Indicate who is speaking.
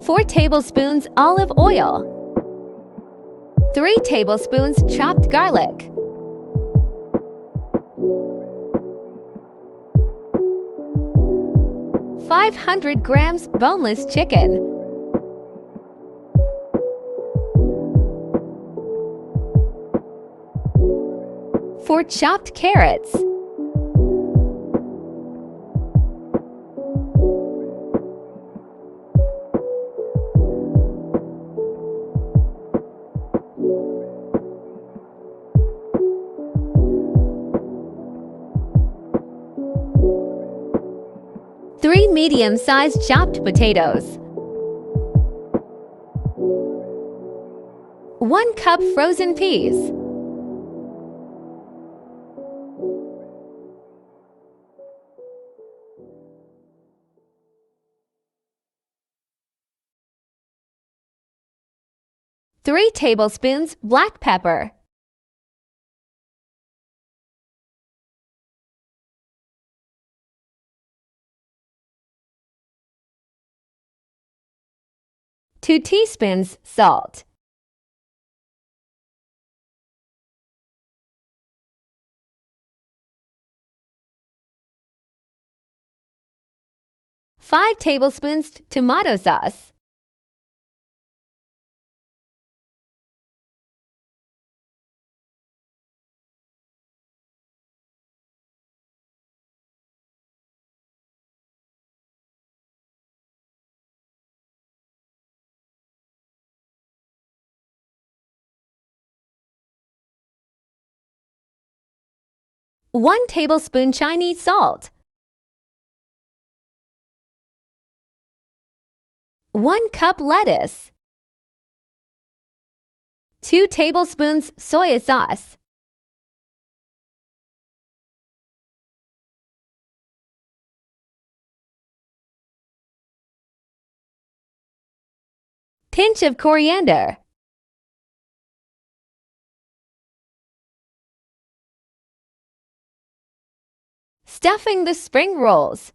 Speaker 1: 4 tablespoons olive oil, 3 tablespoons chopped garlic, 500 grams boneless chicken, 4 chopped carrots, 3 medium-sized chopped potatoes, 1 cup frozen peas, 3 tablespoons black pepper, 2 teaspoons salt, 5 tablespoons tomato sauce, 1 tablespoon Chinese salt, 1 cup lettuce, 2 tablespoons soy sauce, pinch of coriander, stuffing the spring rolls.